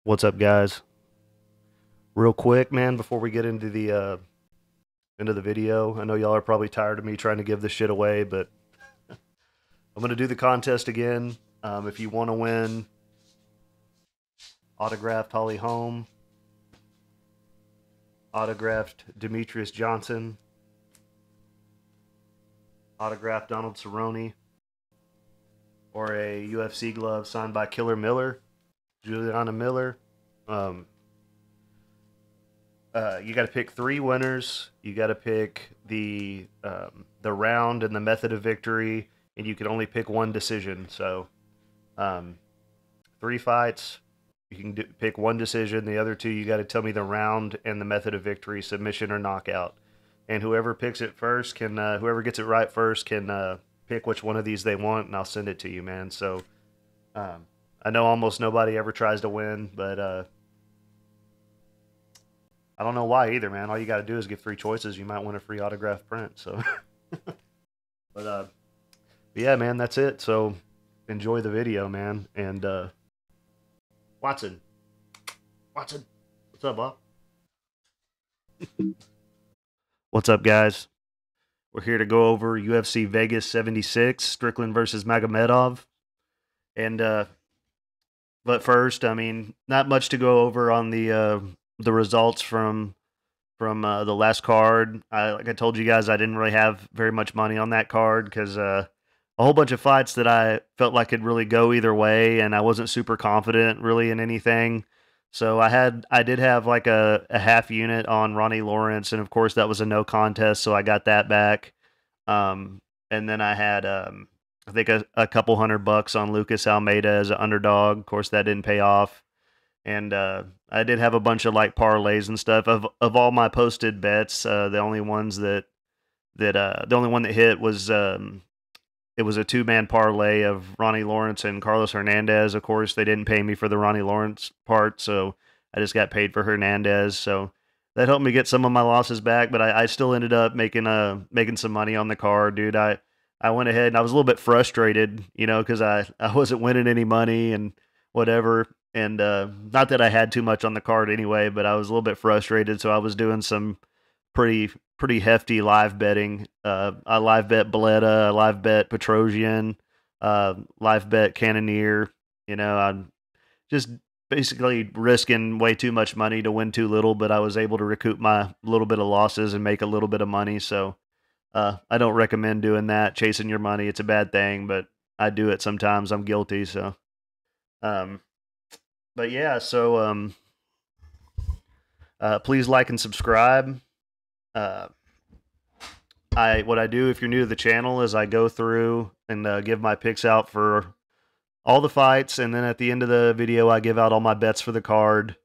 What's up, guys? Real quick, man, before we get into the video, I know y'all are probably tired of me trying to give this shit away, but I'm gonna do the contest again. If you want to win autographed Holly Holm, autographed Demetrius Johnson, autographed Donald Cerrone, or a UFC glove signed by Killer Miller, Juliana Miller. You got to pick three winners. You got to pick the round and the method of victory, and you can only pick one decision. So, three fights. You can pick one decision. The other two, you got to tell me the round and the method of victory, submission or knockout. And whoever picks it first can, whoever gets it right first can pick which one of these they want, and I'll send it to you, man. So, I know almost nobody ever tries to win, but I don't know why either, man. All you got to do is give three choices. You might win a free autograph print. So, but yeah, man, that's it. So, enjoy the video, man. And Watson, what's up, Bob? What's up, guys? We're here to go over UFC Vegas 76, Strickland versus Magomedov, and but first, I mean, not much to go over on the results from the last card. Like I told you guys, I didn't really have very much money on that card because a whole bunch of fights that I felt like could really go either way, and I wasn't super confident really in anything. So I did have like a half unit on Ronnie Lawrence, and of course that was a no contest, so I got that back. And then I had I think a couple $100 on Lucas Almeida as an underdog. Of course that didn't pay off. And I did have a bunch of like parlays and stuff. Of all my posted bets, the only ones the only one that hit was it was a two-man parlay of Ronnie Lawrence and Carlos Hernandez. Of course, they didn't pay me for the Ronnie Lawrence part, so I just got paid for Hernandez. So that helped me get some of my losses back, but I still ended up making some money on the card, dude. I went ahead and I was a little bit frustrated, you know, because I wasn't winning any money and whatever. And not that I had too much on the card anyway, but I was a little bit frustrated, so I was doing some pretty hefty live betting. I live bet Belletta, I live bet Petrosian, live bet Cannonier. You know, I'm just basically risking way too much money to win too little, but I was able to recoup my little bit of losses and make a little bit of money. So I don't recommend doing that, chasing your money. It's a bad thing, but I do it sometimes. I'm guilty. So, but yeah, so please like and subscribe. What I do if you're new to the channel is I go through and give my picks out for all the fights, and then at the end of the video I give out all my bets for the card.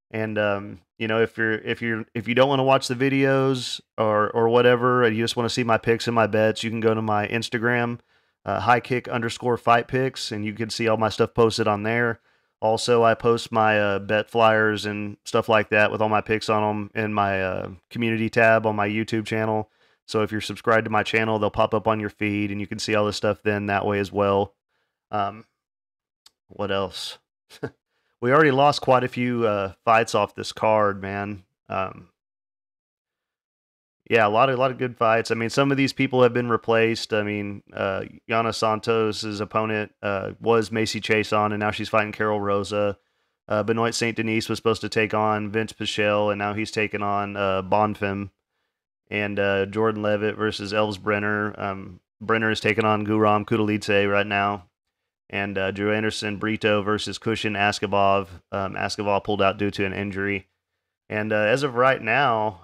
And you know, if you don't want to watch the videos or whatever, and you just want to see my picks and my bets, you can go to my Instagram, highkick_fight picks, and you can see all my stuff posted on there. Also, I post my bet flyers and stuff like that with all my picks on them in my community tab on my YouTube channel. So if you're subscribed to my channel, they'll pop up on your feed, and you can see all this stuff then that way as well. What else? We already lost quite a few fights off this card, man. Yeah, a lot of good fights. I mean, some of these people have been replaced. I mean, Yana Santos' opponent was Macy Chiasson, and now she's fighting Carol Rosa. Benoit Saint Denis was supposed to take on Vince Pichel, and now he's taking on Bonfim. And Jordan Levitt versus Elves Brenner. Brenner is taking on Guram Kudalice right now. And Drew Anderson Brito versus Kushin Askabov. Askabov pulled out due to an injury. And as of right now,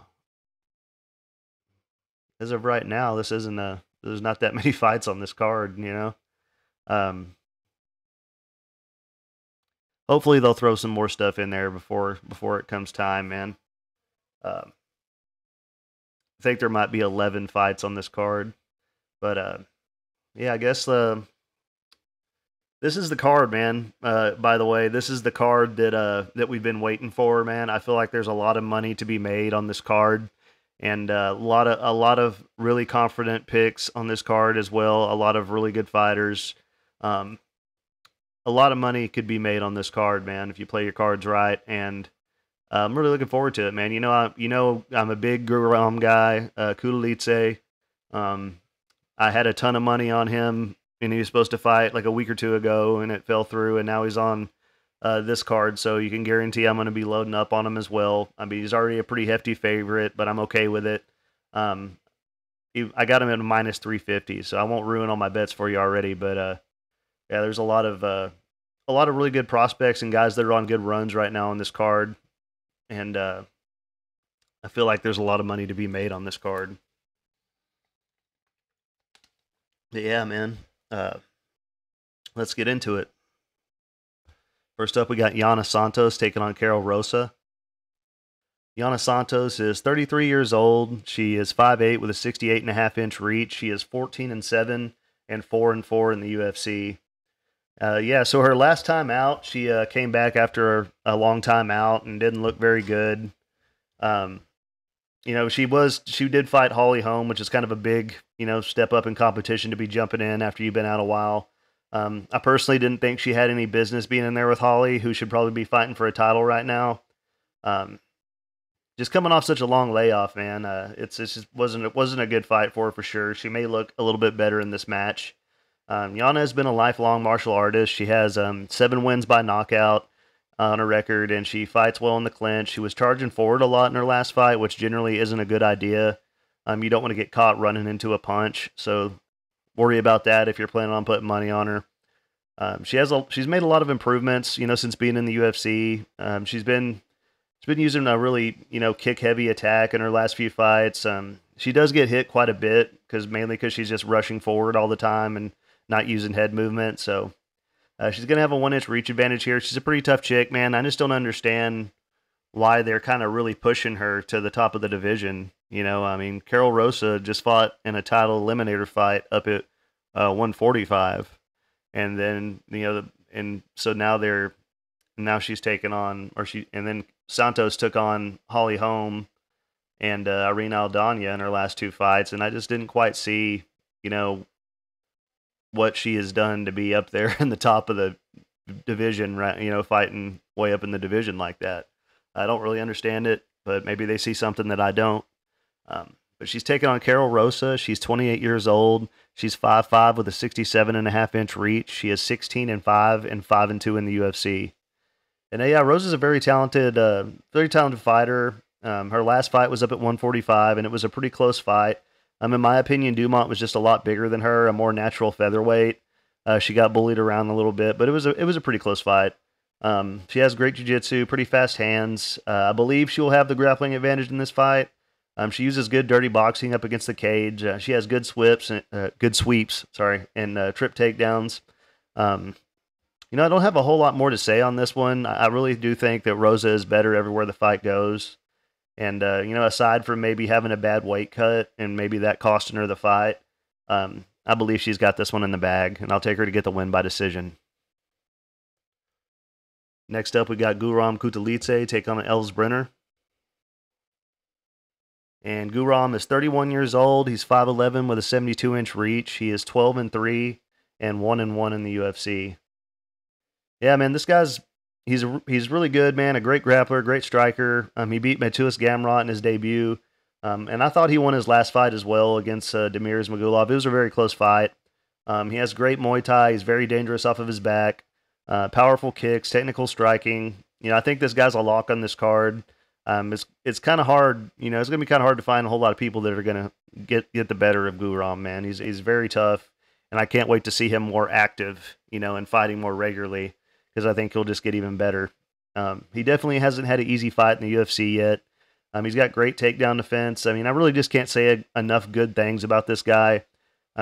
this isn't there's not that many fights on this card, you know. Hopefully they'll throw some more stuff in there before it comes time, man. I think there might be 11 fights on this card, But yeah, I guess this is the card, man. By the way, this is the card that we've been waiting for, man. I feel like there's a lot of money to be made on this card, and a lot of really confident picks on this card as well. A lot of really good fighters. Um, a lot of money could be made on this card, man, if you play your cards right. And I'm really looking forward to it, man. I'm a big Guram guy, Kudalice. Um, I had a ton of money on him, and he was supposed to fight like a week or two ago, and it fell through, and now he's on this card, so you can guarantee I'm going to be loading up on him as well. I mean, he's already a pretty hefty favorite, but I'm okay with it. Um, I got him at a minus 350, so I won't ruin all my bets for you already. But yeah, there's a lot of really good prospects and guys that are on good runs right now on this card, and I feel like there's a lot of money to be made on this card. But yeah, man. Let's get into it. First up, we got Yana Santos taking on Carol Rosa. Yana Santos is 33 years old. She is 5'8" with a 68.5-inch reach. She is 14-7 and 4-4 in the UFC. Yeah, so her last time out, she came back after a long time out and didn't look very good. Um, she did fight Holly Holm, which is kind of a big, step up in competition to be jumping in after you've been out a while. I personally didn't think she had any business being in there with Holly, who should probably be fighting for a title right now. Um, just coming off such a long layoff, man, it just wasn't a good fight for her for sure. She may look a little bit better in this match. Yana has been a lifelong martial artist. She has 7 wins by knockout on her record, and she fights well in the clinch. She was charging forward a lot in her last fight, which generally isn't a good idea. You don't want to get caught running into a punch, so worry about that if you're planning on putting money on her. She's made a lot of improvements, since being in the UFC. She's been using a really, kick heavy attack in her last few fights. She does get hit quite a bit mainly because she's just rushing forward all the time and not using head movement. So she's going to have a 1-inch reach advantage here. She's a pretty tough chick, man. I just don't understand why they're kind of really pushing her to the top of the division. I mean, Carol Rosa just fought in a title eliminator fight up at 145. And then, and so now she's taken on, and then Santos took on Holly Holm and Irina Aldana in her last 2 fights. And I just didn't quite see, what she has done to be up there in the top of the division, right? Fighting way up in the division like that. I don't really understand it, but maybe they see something that I don't. But she's taking on Carol Rosa. She's 28 years old. She's 5'5" with a 67.5-inch reach. She is 16-5 and 5-2 in the UFC. And yeah, Rosa's a very talented fighter. Her last fight was up at 145, and it was a pretty close fight. In my opinion, Dumont was just a lot bigger than her, a more natural featherweight. She got bullied around a little bit, but it was a pretty close fight. She has great jiu-jitsu, pretty fast hands. I believe she will have the grappling advantage in this fight. She uses good dirty boxing up against the cage. She has good sweeps, and trip takedowns. I don't have a whole lot more to say on this one. I really do think that Rosa is better everywhere the fight goes. And, aside from maybe having a bad weight cut and maybe that costing her the fight, I believe she's got this one in the bag, and I'll take her to get the win by decision. Next up, we got Guram Kutatelidze take on Els Brenner. And Guram is 31 years old. He's 5'11" with a 72-inch reach. He is 12-3 and 1-1 in the UFC. Yeah, man, this guy's he's really good, man. A great grappler, great striker. He beat Mateusz Gamrot in his debut, and I thought he won his last fight as well against Damir Ismagulov. It was a very close fight. He has great Muay Thai. He's very dangerous off of his back. Powerful kicks, technical striking. I think this guy's a lock on this card. It's kind of hard. It's gonna be kind of hard to find a whole lot of people that are gonna get the better of Guram, man. He's very tough, and I can't wait to see him more active, and fighting more regularly, because I think he'll just get even better. He definitely hasn't had an easy fight in the UFC yet. He's got great takedown defense. I mean, I really just can't say enough good things about this guy.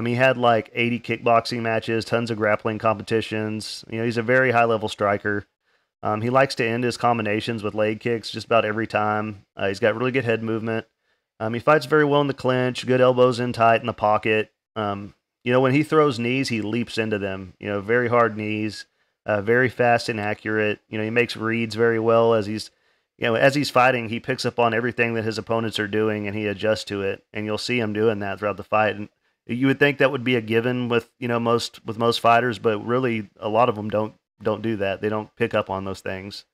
He had like 80 kickboxing matches, tons of grappling competitions. He's a very high-level striker. He likes to end his combinations with leg kicks just about every time. He's got really good head movement. He fights very well in the clinch, good elbows in tight in the pocket. When he throws knees, he leaps into them. Very hard knees, very fast and accurate. He makes reads very well as he's fighting. He picks up on everything that his opponents are doing and he adjusts to it. And you'll see him doing that throughout the fight. And you would think that would be a given with most fighters, but really a lot of them don't do that. They don't pick up on those things.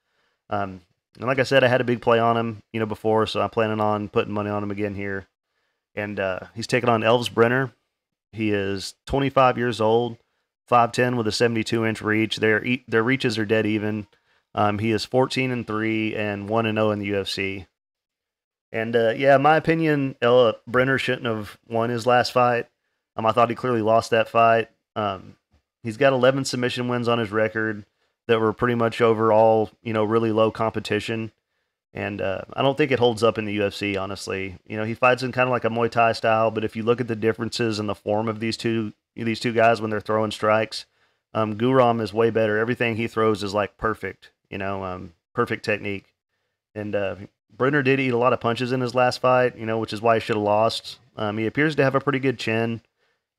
And like I said, I had a big play on him, before, so I'm planning on putting money on him again here. And he's taking on Elves Brenner. He is 25 years old, 5'10" with a 72-inch reach. Their reaches are dead even. He is 14-3 and 1-0 in the UFC. And in my opinion, Brenner shouldn't have won his last fight. I thought he clearly lost that fight. He's got 11 submission wins on his record that were pretty much overall, really low competition. And I don't think it holds up in the UFC, honestly. He fights in kind of like a Muay Thai style, but if you look at the differences in the form of these two guys when they're throwing strikes, Guram is way better. Everything he throws is like perfect, perfect technique. And Brenner did eat a lot of punches in his last fight, which is why he should have lost. He appears to have a pretty good chin,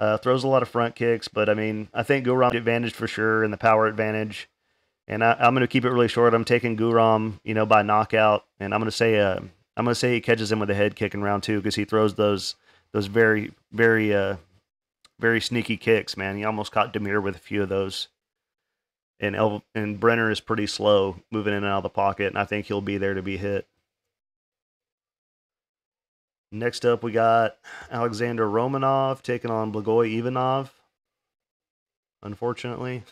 throws a lot of front kicks, but I think Guram advantage for sure and the power advantage. And I'm going to keep it really short. I'm taking Guram, by knockout, and I'm going to say he catches him with a head kick in round 2 because he throws those very, very, very sneaky kicks. Man, he almost caught Demir with a few of those. And Brenner is pretty slow moving in and out of the pocket, and I think he'll be there to be hit. Next up, we got Alexander Romanov taking on Blagoy Ivanov. Unfortunately.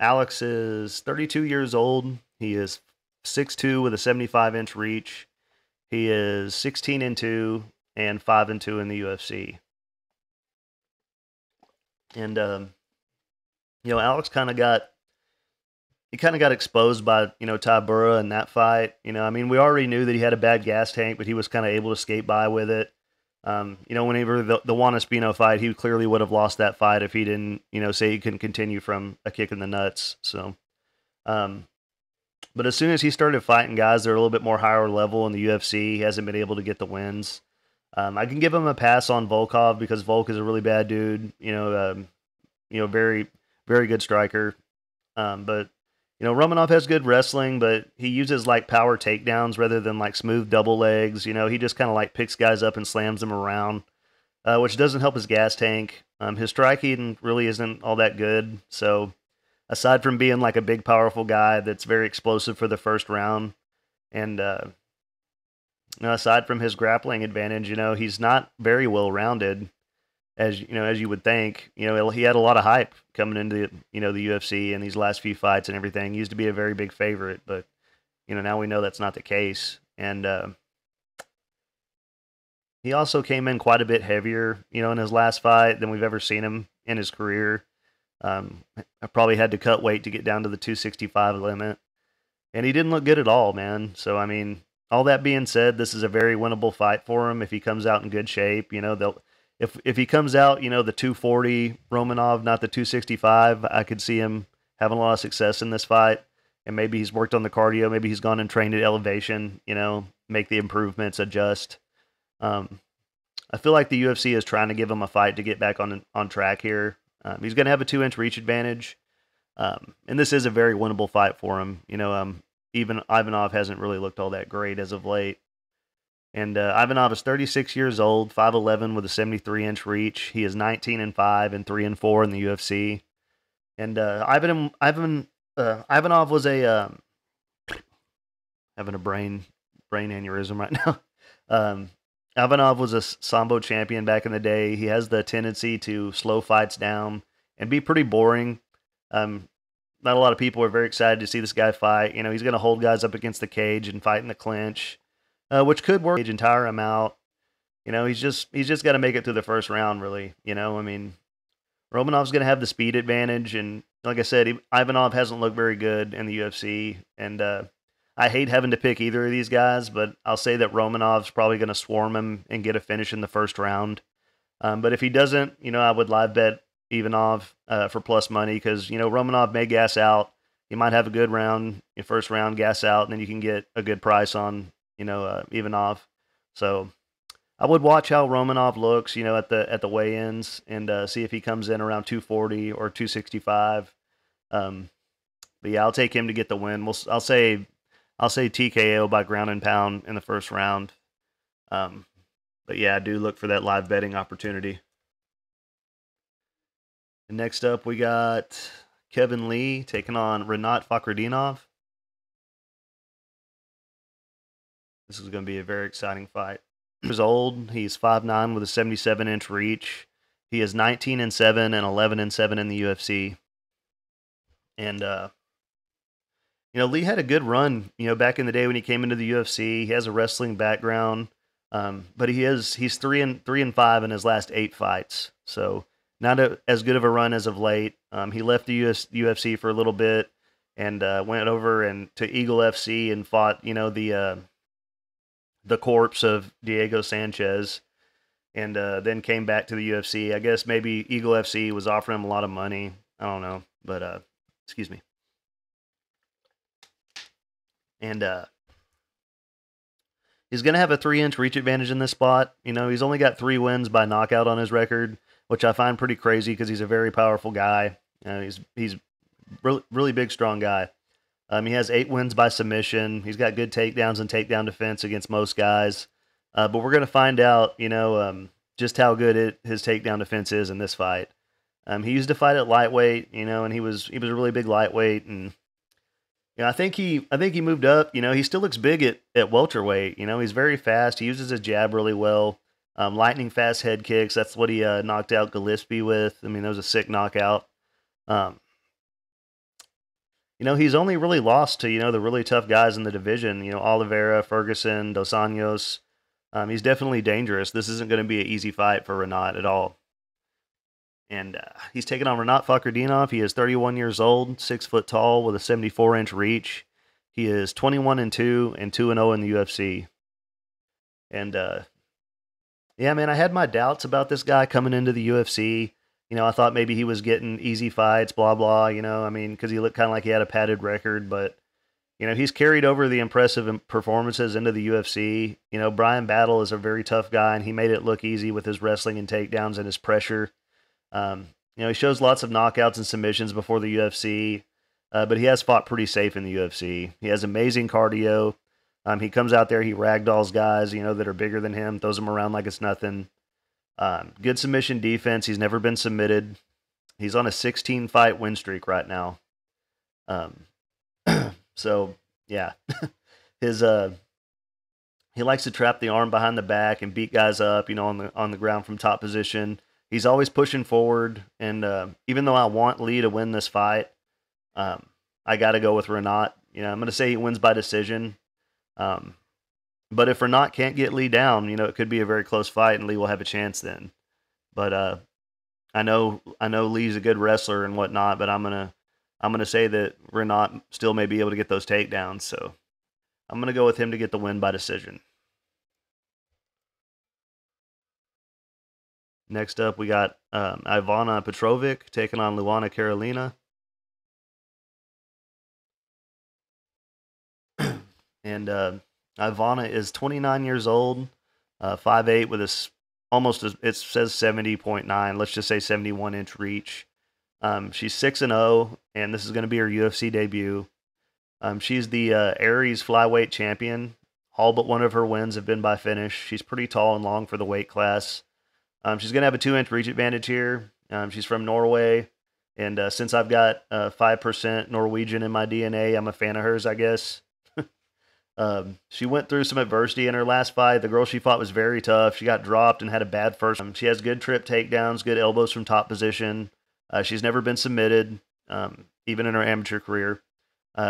Alex is 32 years old. He is 6'2" with a 75-inch reach. He is 16-2 and 5-2 in the UFC. And Alex kind of got exposed by Tybura in that fight. We already knew that he had a bad gas tank, but he was kind of able to skate by with it. Whenever the Juan Espino fight, he clearly would have lost that fight if he didn't, say he couldn't continue from a kick in the nuts. So, but as soon as he started fighting guys that are a little bit more higher level in the UFC, he hasn't been able to get the wins. I can give him a pass on Volkov because Volk is a really bad dude. Very, very good striker. But Romanov has good wrestling, but he uses like power takedowns rather than like smooth double legs. He just kind of like picks guys up and slams them around, which doesn't help his gas tank. His striking really isn't all that good. So aside from being like a big, powerful guy that's very explosive for the first round, and aside from his grappling advantage, he's not very well rounded. As you would think, he had a lot of hype coming into the UFC in these last few fights and everything. He used to be a very big favorite, but now we know that's not the case. And he also came in quite a bit heavier, in his last fight than we've ever seen him in his career. I probably had to cut weight to get down to the 265 limit, and he didn't look good at all, man. So all that being said, this is a very winnable fight for him if he comes out in good shape. If he comes out, the 240 Romanov, not the 265, I could see him having a lot of success in this fight. And maybe he's worked on the cardio. Maybe he's gone and trained at elevation, make the improvements, adjust. I feel like the UFC is trying to give him a fight to get back on track here. He's going to have a 2-inch reach advantage. And this is a very winnable fight for him. Even Ivanov hasn't really looked all that great as of late. And Ivanov is 36 years old, 5'11" with a 73-inch reach. He is 19-5 and 3-4 in the UFC. And Ivanov was having a brain aneurysm right now. Ivanov was a Sambo champion back in the day. He has the tendency to slow fights down and be pretty boring. Not a lot of people are very excited to see this guy fight. He's going to hold guys up against the cage and fight in the clinch. Which could work and tire him out. He's just got to make it through the first round, really. Romanov's going to have the speed advantage, and like I said, Ivanov hasn't looked very good in the UFC, and I hate having to pick either of these guys, but I'll say that Romanov's probably going to swarm him and get a finish in the first round. But if he doesn't, I would live bet Ivanov for plus money because, Romanov may gas out. He might have a good round, first round, gas out, and then you can get a good price on Ivanov. So I would watch how Romanov looks, you know, at the weigh-ins and see if he comes in around 240 or 265. Um, but yeah, I'll take him to get the win. I'll say TKO by ground and pound in the first round. Um, but yeah, I do look for that live betting opportunity. And next up, we got Kevin Lee taking on Rinat Fakhretdinov. This is going to be a very exciting fight. He's old. He's 5'9" with a 77-inch reach. He is 19-7 and 11-7 in the UFC. And Lee had a good run, back in the day when he came into the UFC. He has a wrestling background, but he's 3-5 in his last 8 fights. So not as good of a run as of late. He left the UFC for a little bit and went over and to Eagle FC and fought, the corpse of Diego Sanchez, and then came back to the UFC. I guess maybe Eagle FC was offering him a lot of money. I don't know, but excuse me. And he's going to have a 3-inch reach advantage in this spot. He's only got 3 wins by knockout on his record, which I find pretty crazy because he's a very powerful guy. He's really, really big, strong guy. He has 8 wins by submission. He's got good takedowns and takedown defense against most guys. But we're going to find out, just how good his takedown defense is in this fight. He used to fight at lightweight, and he was a really big lightweight, and I think he moved up. He still looks big at welterweight. He's very fast. He uses his jab really well. Lightning fast head kicks. That's what he knocked out Gillespie with. I mean, that was a sick knockout. He's only really lost to, the really tough guys in the division, Oliveira, Ferguson, Dos Anjos. He's definitely dangerous. This isn't going to be an easy fight for Rinat at all. And he's taking on Rinat Fakhretdinov. He is 31 years old, 6 foot tall, with a 74-inch reach. He is 21-2 and 2-0 in the UFC. And yeah, man, I had my doubts about this guy coming into the UFC. I thought maybe he was getting easy fights, blah, blah, because he looked kind of like he had a padded record. But, he's carried over the impressive performances into the UFC. Brian Battle is a very tough guy, and he made it look easy with his wrestling and takedowns and his pressure. He shows lots of knockouts and submissions before the UFC, but he has fought pretty safe in the UFC. He has amazing cardio. He comes out there, he ragdolls guys, that are bigger than him, throws them around like it's nothing. Good submission defense. He's never been submitted. He's on a 16-fight win streak right now. So yeah, he likes to trap the arm behind the back and beat guys up, on the ground from top position. He's always pushing forward, and even though I want Lee to win this fight, I got to go with Rinat. I'm going to say he wins by decision. But if Rinat can't get Lee down, it could be a very close fight, and Lee will have a chance then. But I know Lee's a good wrestler and whatnot, but I'm gonna say that Rinat still may be able to get those takedowns. So I'm gonna go with him to get the win by decision. Next up, we got Ivana Petrovic taking on Luana Carolina. And Ivana is 29 years old, 5'8", with it says 70.9, let's just say 71-inch reach. She's 6-0, and this is going to be her UFC debut. She's the Aries flyweight champion. All but one of her wins have been by finish. She's pretty tall and long for the weight class. She's going to have a 2-inch reach advantage here. She's from Norway, and since I've got 5% Norwegian in my DNA, I'm a fan of hers, I guess. She went through some adversity in her last fight. The girl she fought was very tough. She got dropped and had a bad first. She has good trip takedowns, good elbows from top position. She's never been submitted, even in her amateur career.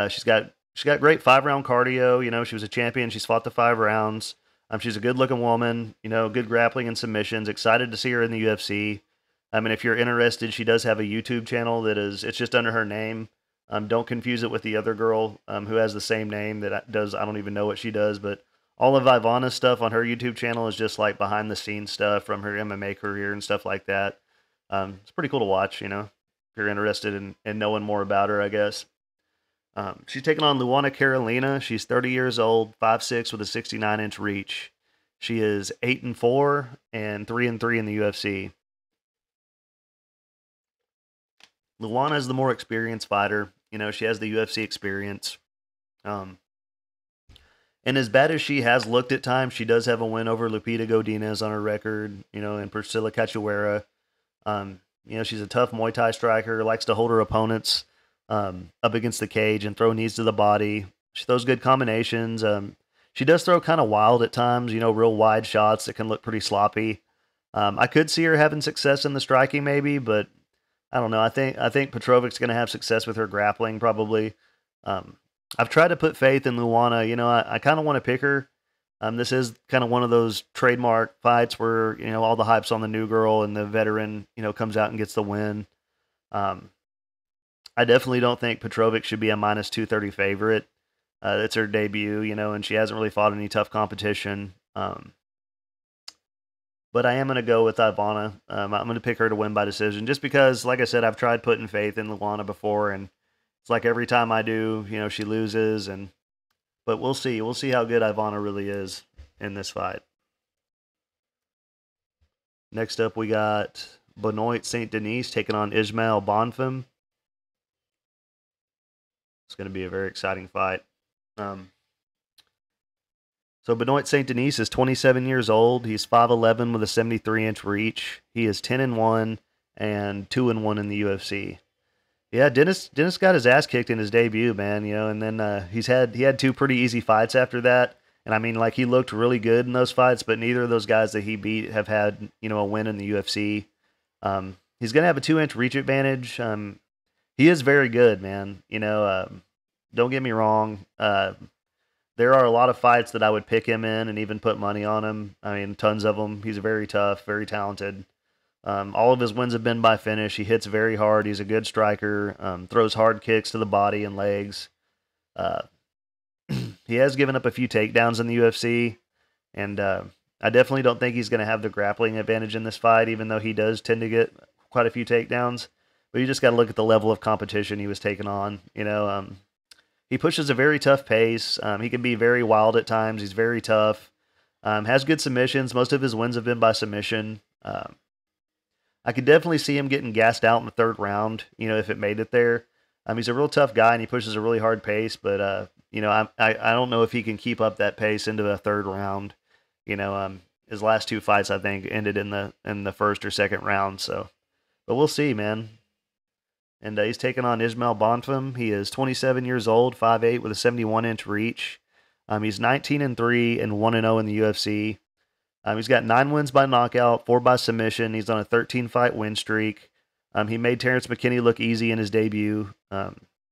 She's got great 5-round cardio. She was a champion. She's fought the 5 rounds. She's a good-looking woman. Good grappling and submissions. Excited to see her in the UFC. And if you're interested, she does have a YouTube channel it's just under her name. Don't confuse it with the other girl who has the same name I don't even know what she does, but all of Ivana's stuff on her YouTube channel is just like behind the scenes stuff from her MMA career and stuff like that. It's pretty cool to watch, if you're interested in knowing more about her, I guess. She's taking on Luana Carolina. She's 30 years old, 5'6", with a 69-inch reach. She is 8-4 and 3-3 in the UFC. Luana is the more experienced fighter. She has the UFC experience. Um, and as bad as she has looked at times, she does have a win over Lupita Godinez on her record, and Priscilla Cachoeira. She's a tough Muay Thai striker, likes to hold her opponents up against the cage and throw knees to the body. She throws good combinations. She does throw kind of wild at times, real wide shots that can look pretty sloppy. I could see her having success in the striking maybe, but I don't know. I think Petrovic's going to have success with her grappling probably. Um, I've tried to put faith in Luana. I kind of want to pick her. This is kind of one of those trademark fights where all the hype's on the new girl and the veteran comes out and gets the win. Um, I definitely don't think Petrovic should be a minus 230 favorite. It's her debut, and she hasn't really fought any tough competition. But I am going to go with Ivana. I'm going to pick her to win by decision just because, like I said, I've tried putting faith in Luana before, and it's like every time I do, she loses. But we'll see. We'll see how good Ivana really is in this fight. Next up, we got Benoit Saint Denis taking on Ismail Bonfim. It's going to be a very exciting fight. So Benoit Saint Denis is 27 years old. He's 5'11 with a 73-inch reach. He is 10-1 and 2-1 in the UFC. Yeah, Dennis got his ass kicked in his debut, man. And then he had two pretty easy fights after that. And I mean, like he looked really good in those fights, but neither of those guys that he beat have had a win in the UFC. He's gonna have a 2-inch reach advantage. He is very good, man. Don't get me wrong. There are a lot of fights that I would pick him in and even put money on him. I mean, tons of them. He's very tough, very talented. All of his wins have been by finish. He hits very hard. He's a good striker. Throws hard kicks to the body and legs. He has given up a few takedowns in the UFC, and I definitely don't think he's going to have the grappling advantage in this fight, even though he does tend to get quite a few takedowns. But you just got to look at the level of competition he was taking on. He pushes a very tough pace. He can be very wild at times. He's very tough. Has good submissions. Most of his wins have been by submission. I could definitely see him getting gassed out in the third round, if it made it there. He's a real tough guy, and he pushes a really hard pace, but, I don't know if he can keep up that pace into the third round. His last two fights, I think, ended in the first or second round, so. But we'll see, man. And he's taking on Ismail Bonfim. He is 27 years old, 5'8", with a 71-inch reach. He's 19-3 and 1-0 in the UFC. He's got 9 wins by knockout, 4 by submission. He's on a 13-fight win streak. He made Terrence McKinney look easy in his debut.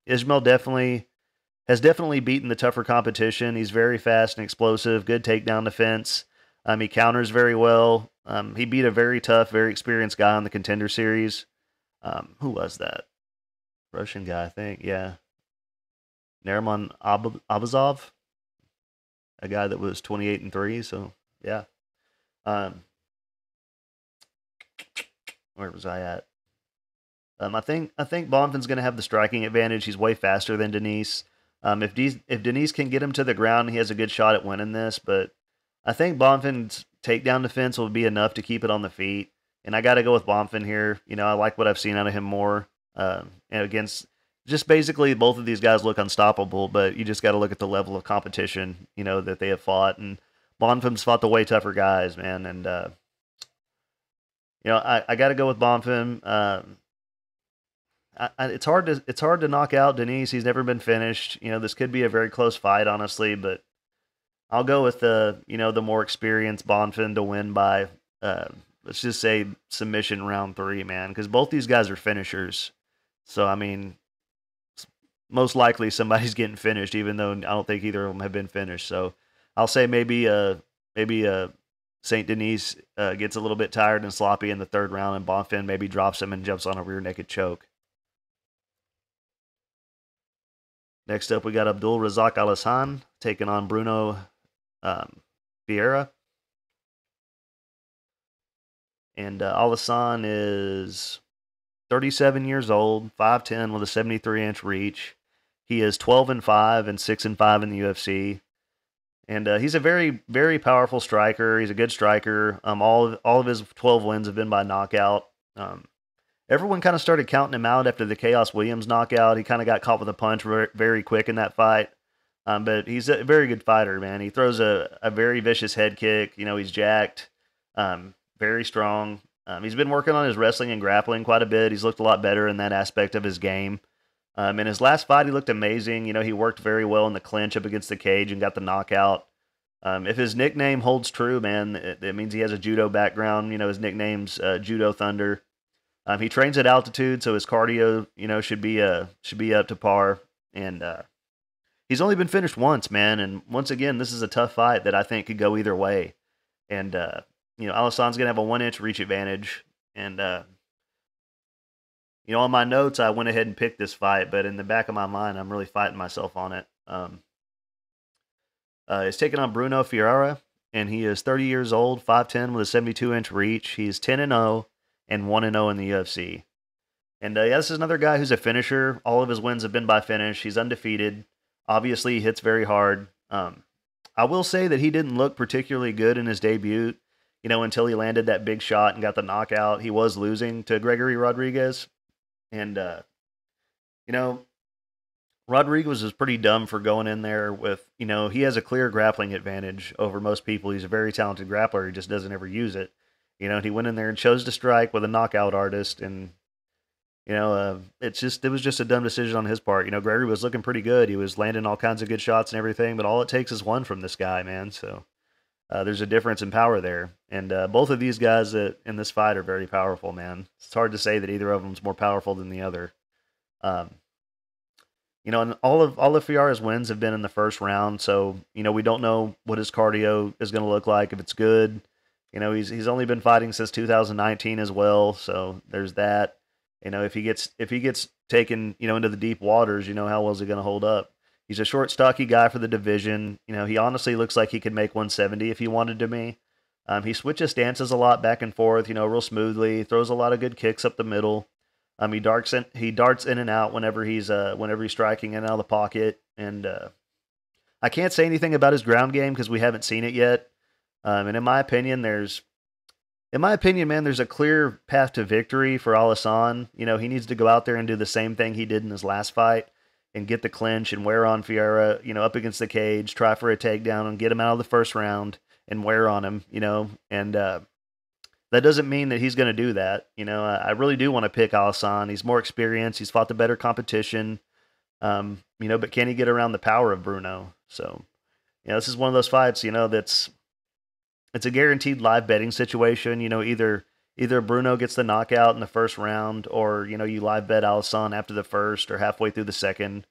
Ismail has definitely beaten the tougher competition. He's very fast and explosive, good takedown defense. He counters very well. He beat a very tough, very experienced guy on the Contender Series. Who was that? Russian guy, I think. Yeah. Nariman Abazov. A guy that was 28-3. So, yeah. Where was I at? I think Bonfin's going to have the striking advantage. He's way faster than Denis. If Denis can get him to the ground, he has a good shot at winning this. But I think Bonfin's takedown defense will be enough to keep it on the feet. And I got to go with Bonfim here. I like what I've seen out of him more. And against just basically both of these guys look unstoppable, but you just got to look at the level of competition, that they have fought. And Bonfim's fought the way tougher guys, man. And, I got to go with Bonfim. It's hard to knock out Denis. He's never been finished. This could be a very close fight, honestly, but I'll go with the more experienced Bonfim to win by, let's just say submission round 3, man, because both these guys are finishers. So, I mean, most likely somebody's getting finished, even though I don't think either of them have been finished. So, I'll say maybe Saint Denis gets a little bit tired and sloppy in the third round, and Bonfim maybe drops him and jumps on a rear naked choke. Next up, we got Abdul Razak Alhassan taking on Bruno Vieira. And Alhassan is 37 years old, 5'10", with a 73-inch reach. He is 12-5 and 6-5 in the UFC. And he's a very, very powerful striker. He's a good striker. All of his 12 wins have been by knockout. Um, Everyone kind of started counting him out after the Chaos Williams knockout. He kind of got caught with a punch very, very quick in that fight. But he's a very good fighter, man. He throws a very vicious head kick. You know, he's jacked, very strong. He's been working on his wrestling and grappling quite a bit. He's looked a lot better in that aspect of his game. In his last fight, he looked amazing. You know, he worked very well in the clinch up against the cage and got the knockout. If his nickname holds true, man, it means he has a judo background. You know, his nickname's Judo Thunder. He trains at altitude, so his cardio, you know, should be up to par. And he's only been finished once, man. And once again, this is a tough fight that I think could go either way. And you know, Alasan's gonna have a 1 inch reach advantage. And you know, on my notes, I went ahead and picked this fight, but in the back of my mind, I'm really fighting myself on it. He's taking on Bruno Ferreira, and he is 30 years old, 5'10", with a 72-inch reach. He's 10-0 and 1-0 in the UFC. And yeah, this is another guy who's a finisher. All of his wins have been by finish. He's undefeated. Obviously, he hits very hard. I will say that he didn't look particularly good in his debut, you know, until he landed that big shot and got the knockout. He was losing to Gregory Rodriguez. And, you know, Rodriguez was pretty dumb for going in there with, you know, he has a clear grappling advantage over most people. He's a very talented grappler. He just doesn't ever use it. You know, and he went in there and chose to strike with a knockout artist. And, you know, it was just a dumb decision on his part. You know, Gregory was looking pretty good. He was landing all kinds of good shots and everything, but all it takes is one from this guy, man. So there's a difference in power there. And both of these guys in this fight are very powerful, man. It's hard to say that either of them's more powerful than the other. Um, you know, and all of Fiara's wins have been in the first round, so you know we don't know what his cardio is going to look like if it's good. You know, he's only been fighting since 2019 as well, so there's that. You know, if he gets taken, you know, into the deep waters, you know, how well is he going to hold up? He's a short, stocky guy for the division. You know, he honestly looks like he could make 170 if he wanted to be. He switches stances a lot back and forth, you know, real smoothly. Throws a lot of good kicks up the middle. He darts in and out whenever he's striking in and out of the pocket. And I can't say anything about his ground game because we haven't seen it yet. And in my opinion, man, there's a clear path to victory for Alasan. You know, he needs to go out there and do the same thing he did in his last fight and get the clinch and wear on Ferreira, you know, up against the cage, try for a takedown and get him out of the first round and wear on him, you know. And that doesn't mean that he's going to do that. You know, I really do want to pick Alasan. He's more experienced. He's fought the better competition. You know, but can he get around the power of Bruno? So, you know, this is one of those fights, you know, it's a guaranteed live betting situation. You know, either Bruno gets the knockout in the first round, or you know, you live bet Alasan after the first or halfway through the second.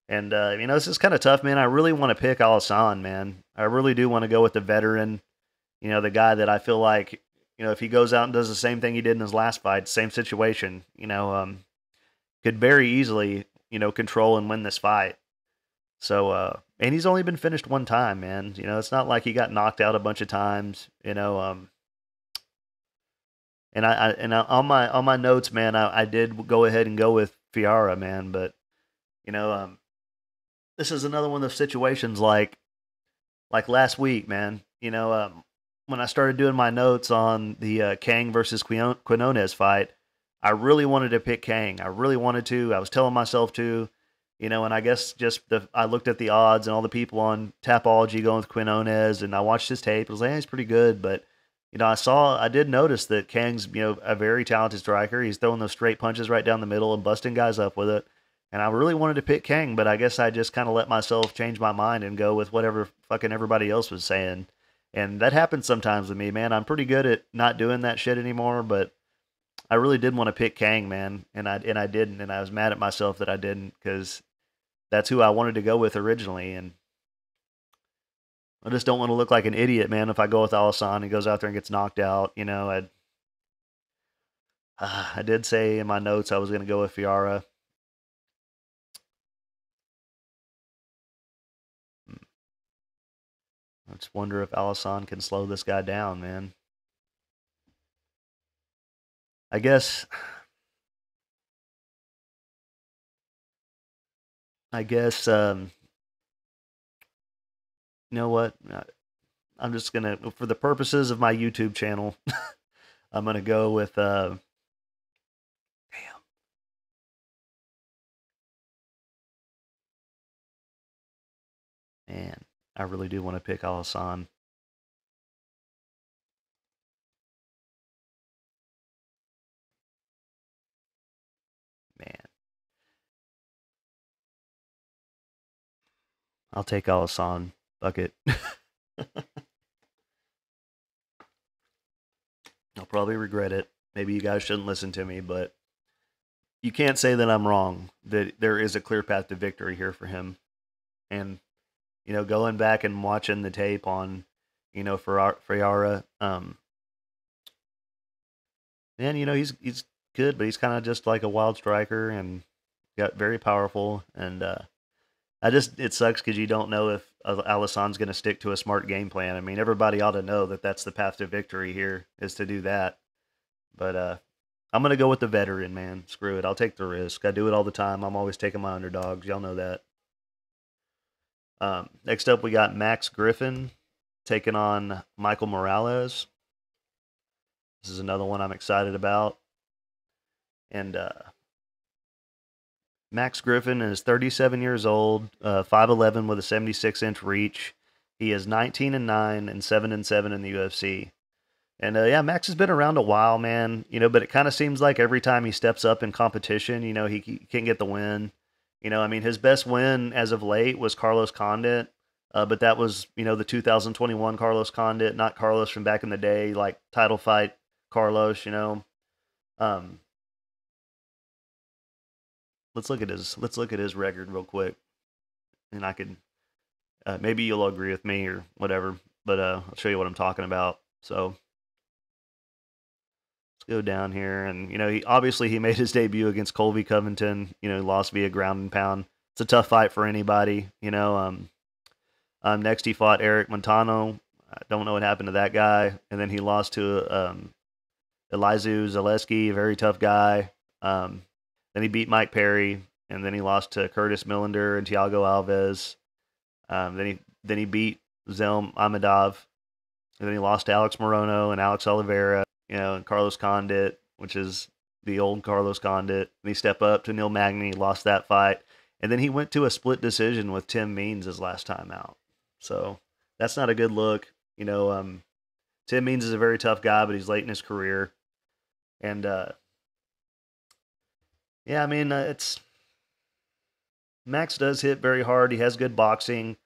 And you know, this is kind of tough, man. I really want to pick Alasan, man. I really do want to go with the veteran. You know, the guy that I feel like, you know, if he goes out and does the same thing he did in his last fight, same situation, you know, could very easily, you know, control and win this fight. So, and he's only been finished one time, man. You know, it's not like he got knocked out a bunch of times, you know. On my notes, man, I did go ahead and go with Fiara, man. But you know, this is another one of those situations like last week, man. You know, when I started doing my notes on the Kang versus Quinones fight, I really wanted to pick Kang. I really wanted to. I was telling myself to. You know, and I guess I looked at the odds and all the people on Tapology going with Quinones, and I watched his tape. I was like, hey, he's pretty good, but you know, I did notice that Kang's, you know, a very talented striker. He's throwing those straight punches right down the middle and busting guys up with it. And I really wanted to pick Kang, but I guess I just kind of let myself change my mind and go with whatever fucking everybody else was saying. And that happens sometimes with me, man. I'm pretty good at not doing that shit anymore, but I really did want to pick Kang, man, and I didn't, and I was mad at myself that I didn't because that's who I wanted to go with originally, and I just don't want to look like an idiot, man. If I go with Alasan, he goes out there and gets knocked out. You know, I did say in my notes I was going to go with Fiara. I just wonder if Alasan can slow this guy down, man. I guess, I guess, you know what? I'm just gonna, for the purposes of my YouTube channel, I'm gonna go with damn man, I really do want to pick Alassane. Man, I'll take Alassane. Fuck it. I'll probably regret it. Maybe you guys shouldn't listen to me, but you can't say that I'm wrong. That there is a clear path to victory here for him. And going back and watching the tape on, Ferrara, man, he's good, but he's kind of just like a wild striker and got very powerful. And it sucks because you don't know if Alassan's going to stick to a smart game plan. I mean, everybody ought to know that that's the path to victory here is to do that. But I'm gonna go with the veteran, man. Screw it. I'll take the risk. I do it all the time. I'm always taking my underdogs. Y'all know that. Next up, we got Max Griffin taking on Michael Morales. This is another one I'm excited about. And Max Griffin is 37 years old, 5'11 with a 76-inch reach. He is 19-9 and 7-7 in the UFC. And yeah, Max has been around a while, man. But it kind of seems like every time he steps up in competition, he can't get the win. I mean, his best win as of late was Carlos Condit, but that was the 2021 Carlos Condit, not Carlos from back in the day, like title fight Carlos. Um, let's look at his record real quick, and I could maybe you'll agree with me or whatever, but I'll show you what I'm talking about. So let's go down here, and he made his debut against Colby Covington. Lost via ground and pound. It's a tough fight for anybody. Next he fought Eric Montano. I don't know what happened to that guy, and then he lost to Elizeu Zaleski, a very tough guy. Then he beat Mike Perry, and then he lost to Curtis Millender and Thiago Alves. Then he beat Zelm Amadov, and then he lost to Alex Morono and Alex Oliveira, and Carlos Condit, which is the old Carlos Condit. And he stepped up to Neil Magny, lost that fight, and then he went to a split decision with Tim Means his last time out. So that's not a good look. Tim Means is a very tough guy, but he's late in his career, and yeah, I mean it's Max does hit very hard. He has good boxing.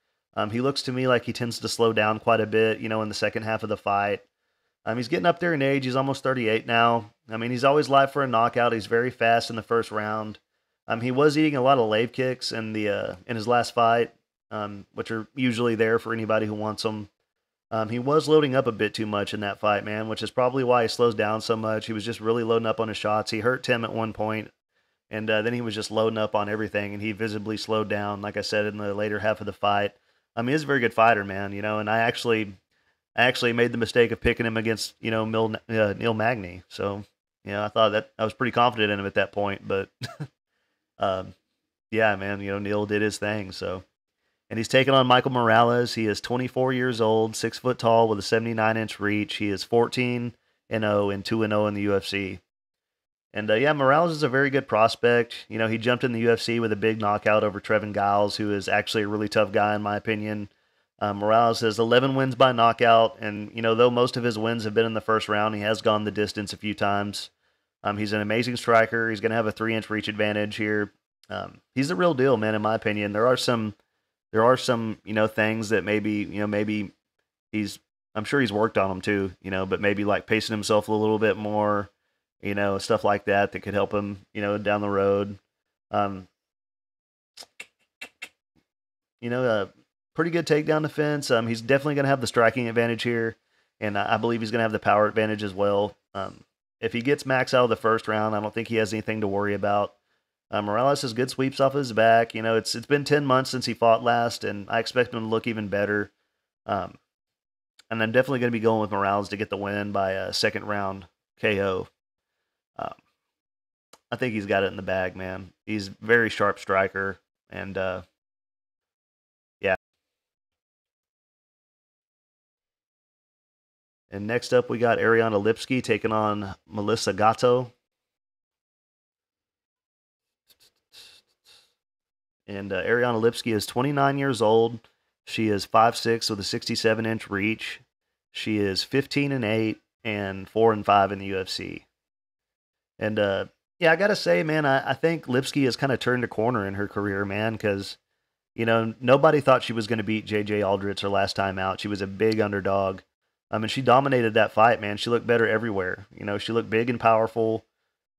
He looks to me like he tends to slow down quite a bit, in the second half of the fight. He's getting up there in age. He's almost 38 now. I mean, he's always live for a knockout. He's very fast in the first round. He was eating a lot of leg kicks in his last fight, which are usually there for anybody who wants them. He was loading up a bit too much in that fight, man, which is probably why he slows down so much. He was just really loading up on his shots. He hurt Tim at one point, and then he was just loading up on everything, and he visibly slowed down, like I said, in the later half of the fight. He's a very good fighter, man, and I actually made the mistake of picking him against, Neil Magny. So, I thought that I was pretty confident in him at that point, but um, yeah, man, Neil did his thing. So, and he's taking on Michael Morales. He is 24 years old, 6 foot tall, with a 79-inch reach. He is 14-0 and 2-0 in the UFC. And yeah, Morales is a very good prospect. He jumped in the UFC with a big knockout over Trevin Giles, who is actually a really tough guy in my opinion. Morales has 11 wins by knockout, and though most of his wins have been in the first round, he has gone the distance a few times. He's an amazing striker. He's going to have a 3-inch reach advantage here. He's the real deal, man. In my opinion, there are some things that maybe he's. I'm sure he's worked on them too, but maybe like pacing himself a little bit more, stuff like that could help him, down the road. Um, Pretty good takedown defense. He's definitely going to have the striking advantage here, and I believe he's going to have the power advantage as well. If he gets Max out of the first round, I don't think he has anything to worry about. Morales has good sweeps off his back. It's been 10 months since he fought last, and I expect him to look even better. Um, and I'm definitely going to be going with Morales to get the win by a second round KO. Um, I think he's got it in the bag, man. He's a very sharp striker, and yeah. And next up, we got Ariana Lipski taking on Melissa Gatto. And Ariana Lipski is 29 years old. She is 5'6" with a 67-inch reach. She is 15-8 and 4-5 in the UFC. And yeah, I gotta say, man, I think Lipski has kind of turned a corner in her career, man, because nobody thought she was going to beat JJ Aldrich her last time out. She was a big underdog. And she dominated that fight, man. She looked better everywhere. She looked big and powerful.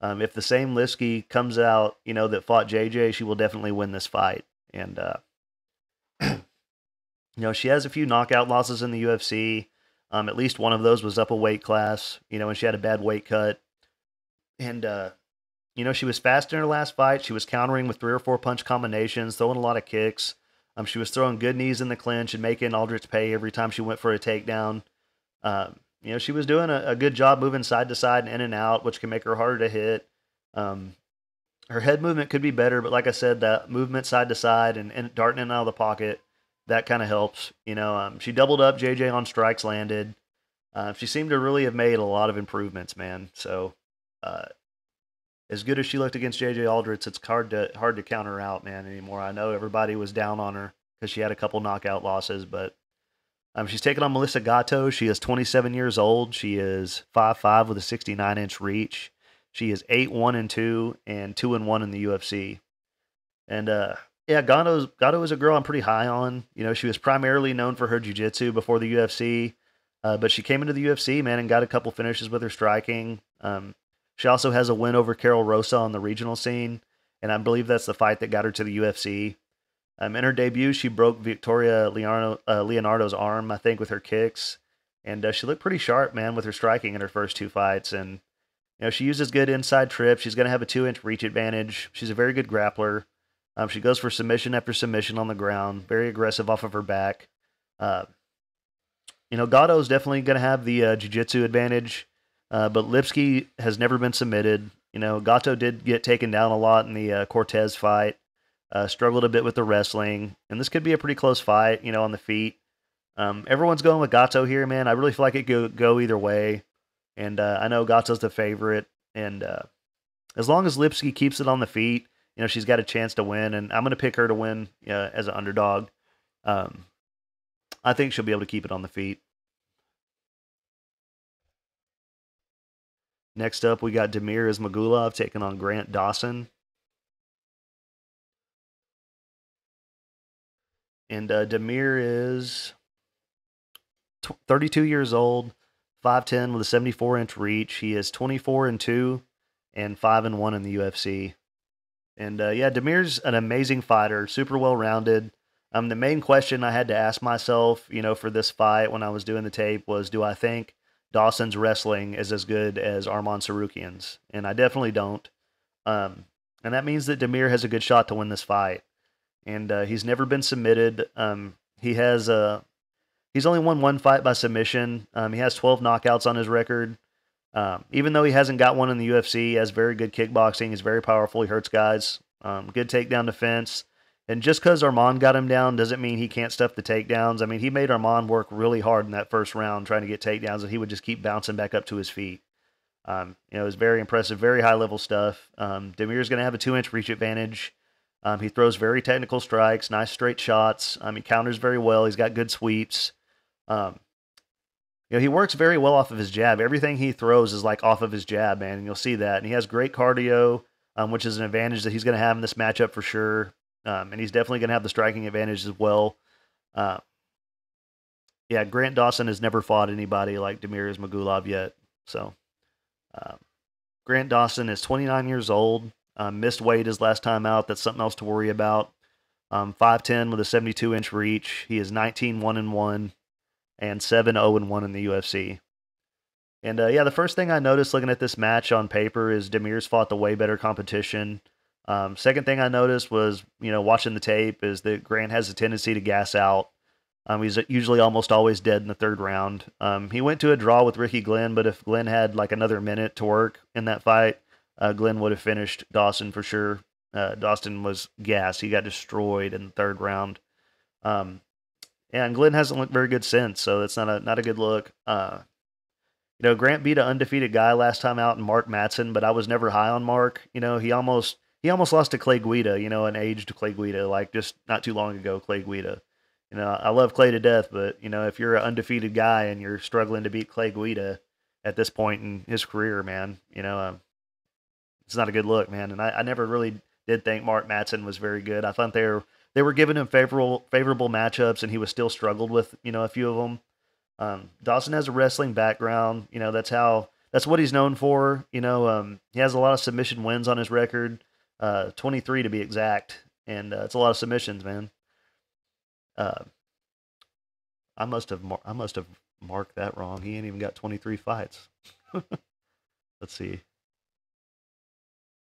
If the same Lipski comes out, that fought JJ, she will definitely win this fight. And she has a few knockout losses in the UFC. At least one of those was up a weight class, and she had a bad weight cut. And she was fast in her last fight. She was countering with 3 or 4 punch combinations, throwing a lot of kicks. She was throwing good knees in the clinch and making Aldrich pay every time she went for a takedown. She was doing a good job moving side to side and in and out, which can make her harder to hit. Her head movement could be better, but like I said, that movement side to side and darting in and out of the pocket, that kind of helps. She doubled up JJ on strikes landed. She seemed to really have made a lot of improvements, man. So, as good as she looked against JJ Aldrich, it's hard to counter her out, man, anymore. I know everybody was down on her because she had a couple knockout losses, but she's taking on Melissa Gatto. She is 27 years old. She is 5'5" with a 69-inch reach. She is 8-1-2 and 2-1 in the UFC. And yeah, Gatto is a girl I'm pretty high on. She was primarily known for her jiu-jitsu before the UFC, but she came into the UFC, man, and got a couple finishes with her striking. She also has a win over Carol Rosa on the regional scene, and I believe that's the fight that got her to the UFC. In her debut, she broke Victoria Leonardo's arm, I think, with her kicks, and she looked pretty sharp, man, with her striking in her first 2 fights. And she uses good inside trip. She's going to have a 2-inch reach advantage. She's a very good grappler. She goes for submission after submission on the ground, very aggressive off of her back. Gatto's definitely going to have the jiu-jitsu advantage. But Lipski has never been submitted. Gatto did get taken down a lot in the Cortez fight. Struggled a bit with the wrestling. And this could be a pretty close fight, on the feet. Everyone's going with Gatto here, man. I really feel like it could go either way. And I know Gatto's the favorite. And as long as Lipski keeps it on the feet, she's got a chance to win. And I'm going to pick her to win as an underdog. I think she'll be able to keep it on the feet. Next up, we got Damir Ismagulov taking on Grant Dawson. And Damir is 32 years old, 5'10" with a 74-inch reach. He is 24-2 and 5-1 in the UFC. And yeah, Damir's an amazing fighter, super well-rounded. The main question I had to ask myself, for this fight when I was doing the tape was, do I think Dawson's wrestling is as good as Arman Tsarukyan's? And I definitely don't. And that means that Damir has a good shot to win this fight. And he's never been submitted. He's only won 1 fight by submission. He has 12 knockouts on his record. Even though he hasn't got one in the UFC, he has very good kickboxing. He's very powerful. He hurts guys. Good takedown defense. And just because Arman got him down doesn't mean he can't stuff the takedowns. I mean, he made Arman work really hard in that first round trying to get takedowns, and he would just keep bouncing back up to his feet. It was very impressive, very high-level stuff. Damir's going to have a 2-inch reach advantage. He throws very technical strikes, nice straight shots. He counters very well. He's got good sweeps. He works very well off of his jab. Everything he throws is like off of his jab, man, and you'll see that. And he has great cardio, which is an advantage that he's going to have in this matchup for sure. And he's definitely going to have the striking advantage as well. Yeah, Grant Dawson has never fought anybody like Damir Ismagulov yet. So, Grant Dawson is 29 years old. Missed weight his last time out. That's something else to worry about. 5'10" with a 72-inch reach. He is 19-1-1 and 7-0-1 in the UFC. And yeah, the first thing I noticed looking at this match on paper is Damir's fought the way better competition. Second thing I noticed was, watching the tape is that Grant has a tendency to gas out. He's usually almost always dead in the 3rd round. He went to a draw with Ricky Glenn, but if Glenn had like another minute to work in that fight, Glenn would have finished Dawson for sure. Dawson was gassed. He got destroyed in the 3rd round. And Glenn hasn't looked very good since, so that's not a good look. Grant beat an undefeated guy last time out in Mark Matson, but I was never high on Mark. He almost lost to Clay Guida, an aged Clay Guida, like just not too long ago, Clay Guida. I love Clay to death, but if you're an undefeated guy and you're struggling to beat Clay Guida at this point in his career, man, it's not a good look, man. And I never really did think Mark Matson was very good. I thought they were giving him favorable matchups, and he was still struggled with a few of them. Dawson has a wrestling background. That's what he's known for. He has a lot of submission wins on his record, 23 to be exact, and it's a lot of submissions, man. Uh, I must have marked that wrong. He ain't even got 23 fights. Let's see,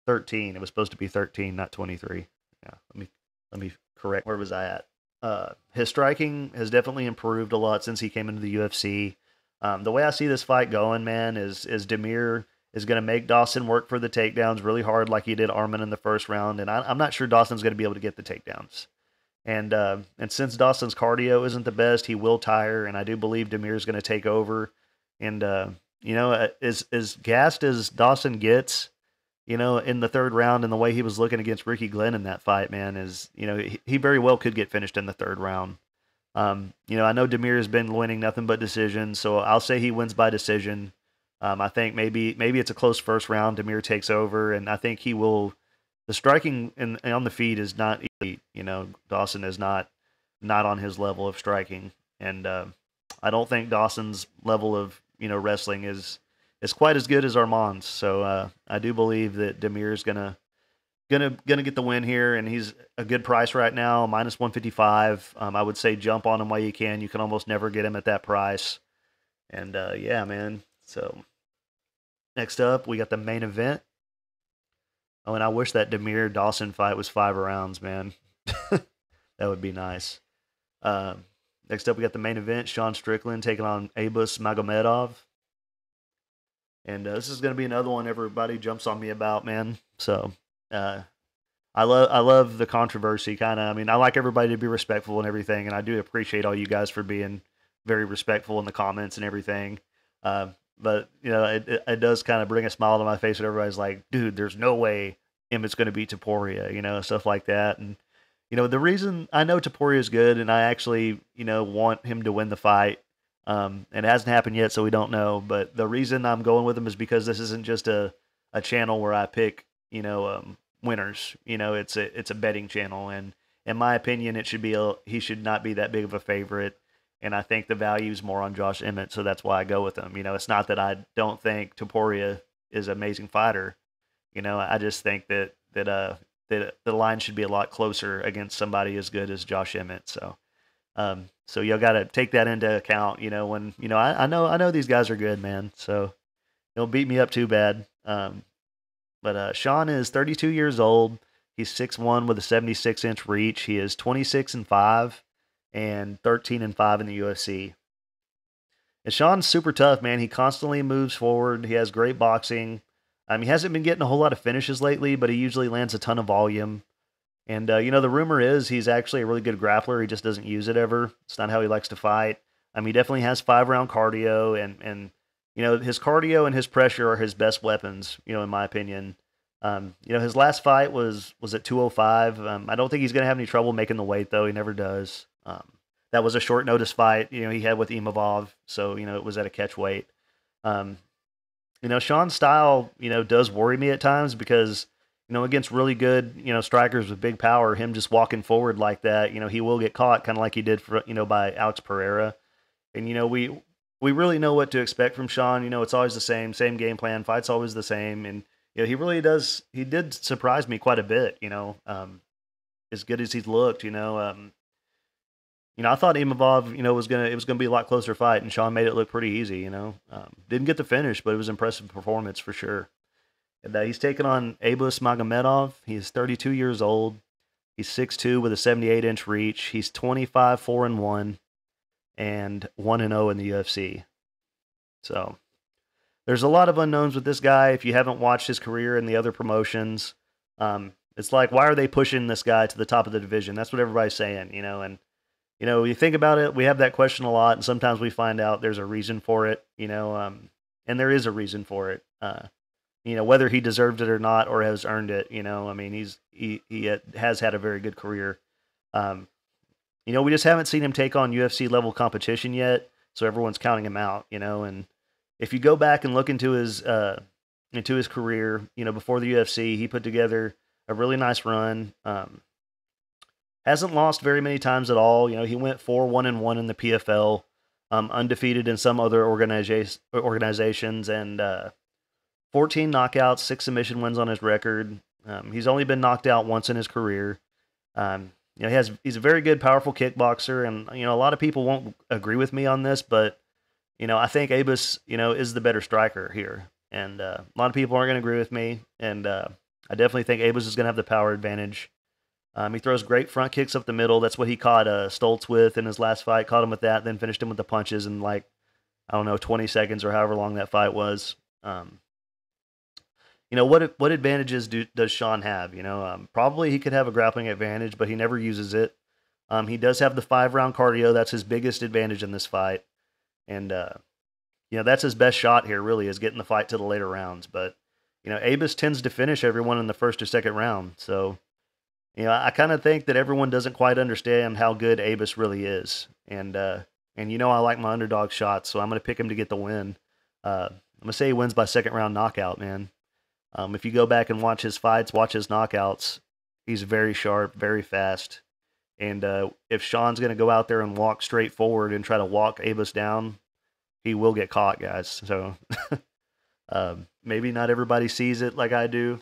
13. It was supposed to be 13, not 23. Yeah, let me correct. Where was I at? His striking has definitely improved a lot since he came into the UFC. The way I see this fight going, man, is Demir is going to make Dawson work for the takedowns really hard, like he did Arman in the first round, and I'm not sure Dawson's going to be able to get the takedowns. And since Dawson's cardio isn't the best, he will tire, and I do believe Demir is going to take over. And as gassed as Dawson gets, in the third round, and the way he was looking against Ricky Glenn in that fight, man, is he very well could get finished in the third round. I know Demir has been winning nothing but decisions, so I'll say he wins by decision. I think maybe it's a close first round. Demir takes over, and I think he will. The striking on the feet is not elite. Dawson is not on his level of striking, and I don't think Dawson's level of wrestling is quite as good as Armand's. So I do believe that Demir is gonna get the win here, and he's a good price right now, minus 155. I would say jump on him while you can. You can almost never get him at that price. And yeah, man. So next up, we got the main event. Oh, and I wish that Demir Dawson fight was 5 rounds, man. That would be nice. Next up, we got the main event: Sean Strickland taking on Abus Magomedov. And this is going to be another one everybody jumps on me about, man. So I love the controversy, kind of. I mean, I like everybody to be respectful and everything, and I do appreciate all you guys for being very respectful in the comments and everything. But it does kind of bring a smile to my face when everybody's like, "Dude, there's no way Emmett's going to beat Topuria," stuff like that. And the reason I know Topuria is good, and I actually want him to win the fight. And it hasn't happened yet, so we don't know. But the reason I'm going with him is because this isn't just a channel where I pick winners. It's a betting channel, and in my opinion, he should not be that big of a favorite. And I think the value is more on Josh Emmett, so that's why I go with him. It's not that I don't think Topuria is an amazing fighter. I just think that the line should be a lot closer against somebody as good as Josh Emmett. So y'all got to take that into account. When I know these guys are good, man. So don't beat me up too bad. But Sean is 32 years old. He's 6'1" with a 76-inch reach. He is 26-5 and 13-5 in the UFC. And Sean's super tough, man. He constantly moves forward. He has great boxing. He hasn't been getting a whole lot of finishes lately, but he usually lands a ton of volume. And, the rumor is he's actually a really good grappler. He just doesn't use it ever. It's not how he likes to fight. He definitely has 5-round cardio, and his cardio and his pressure are his best weapons, in my opinion. His last fight was at 205. I don't think he's going to have any trouble making the weight, though. He never does. That was a short notice fight, he had with Imavov, so, it was at a catch weight. Sean's style, does worry me at times because, against really good, strikers with big power, him just walking forward like that, he will get caught kind of like he did for, by Alex Pereira. And, we really know what to expect from Sean. It's always the same game plan. Fight's always the same. And, he did surprise me quite a bit, as good as he's looked, I thought Imavov, it was gonna be a lot closer fight, and Sean made it look pretty easy. Didn't get the finish, but it was an impressive performance for sure. And he's taking on Abus Magomedov. He's 32 years old. He's 6'2" with a 78-inch reach. He's 25-4-1 and 1-0 in the UFC. So there's a lot of unknowns with this guy. If you haven't watched his career in the other promotions, it's like, why are they pushing this guy to the top of the division? That's what everybody's saying, and you think about it, we have that question a lot, and sometimes we find out there's a reason for it. and there is a reason for it. Whether he deserved it or not, or has earned it. I mean, he has had a very good career. Um, we just haven't seen him take on UFC level competition yet, so everyone's counting him out. And if you go back and look into his career, before the UFC, he put together a really nice run. Hasn't lost very many times at all. He went 4-1-1 in the PFL, undefeated in some other organizations, and 14 knockouts, 6 submission wins on his record. He's only been knocked out once in his career. He's a very good, powerful kickboxer, and a lot of people won't agree with me on this, but I think Abus is the better striker here, and a lot of people aren't going to agree with me, and I definitely think Abus is going to have the power advantage. He throws great front kicks up the middle. That's what he caught Stoltz with in his last fight. Caught him with that, then finished him with the punches in 20 seconds or however long that fight was. What advantages does Sean have? Probably he could have a grappling advantage, but he never uses it. He does have the 5-round cardio. That's his biggest advantage in this fight, and that's his best shot here. Really, is getting the fight to the later rounds. But Abus tends to finish everyone in the first or second round, so. I kind of think that everyone doesn't quite understand how good Abus really is. And I like my underdog shots, so I'm going to pick him to get the win. I'm going to say he wins by second round knockout, man. If you go back and watch his fights, watch his knockouts, he's very sharp, very fast. And if Sean's going to go out there and walk straight forward and try to walk Abus down, he will get caught, guys. So maybe not everybody sees it like I do.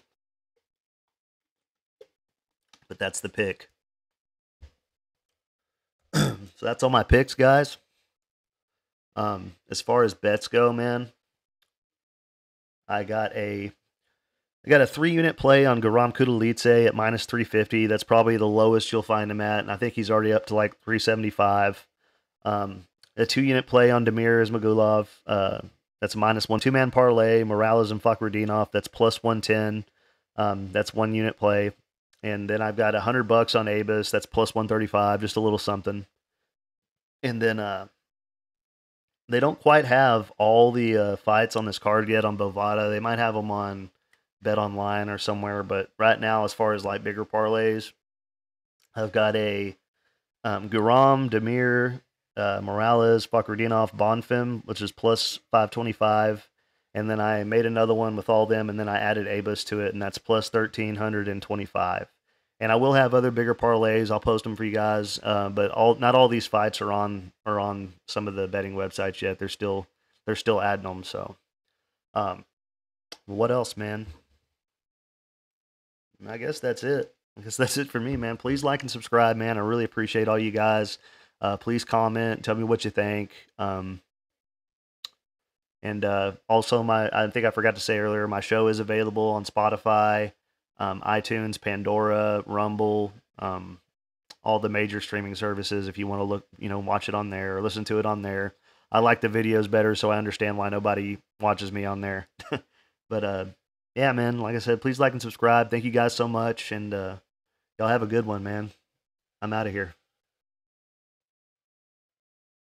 But that's the pick. So that's all my picks, guys. As far as bets go, man, I got a 3-unit play on Garam Kudalice at minus 350. That's probably the lowest you'll find him at, and I think he's already up to 375. A 2-unit play on Damir Ismagulov. That's minus 1. 2-man parlay, Morales and Fakhretdinov. That's plus 110. That's 1-unit play. And then I've got $100 on Abus. That's plus 135, just a little something. And then they don't quite have all the fights on this card yet on Bovada. They might have them on Bet Online or somewhere. But right now, as far as bigger parlays, I've got a Garam, Damir, Morales, Fakhretdinov, Bonfim, which is plus 525. And then I made another one with all them, and then I added Abus to it, and that's plus 1,325. And I will have other bigger parlays. I'll post them for you guys. But not all these fights are on some of the betting websites yet. They're still adding them. So, what else, man? I guess that's it. I guess that's it for me, man. Please like and subscribe, man. I really appreciate all you guys. Please comment. Tell me what you think. And also, I think I forgot to say earlier, my show is available on Spotify, iTunes, Pandora, Rumble, all the major streaming services. If you want to look, watch it on there or listen to it on there. I like the videos better, so I understand why nobody watches me on there. But yeah, man, like I said, please like and subscribe. Thank you guys so much, and y'all have a good one, man. I'm out of here.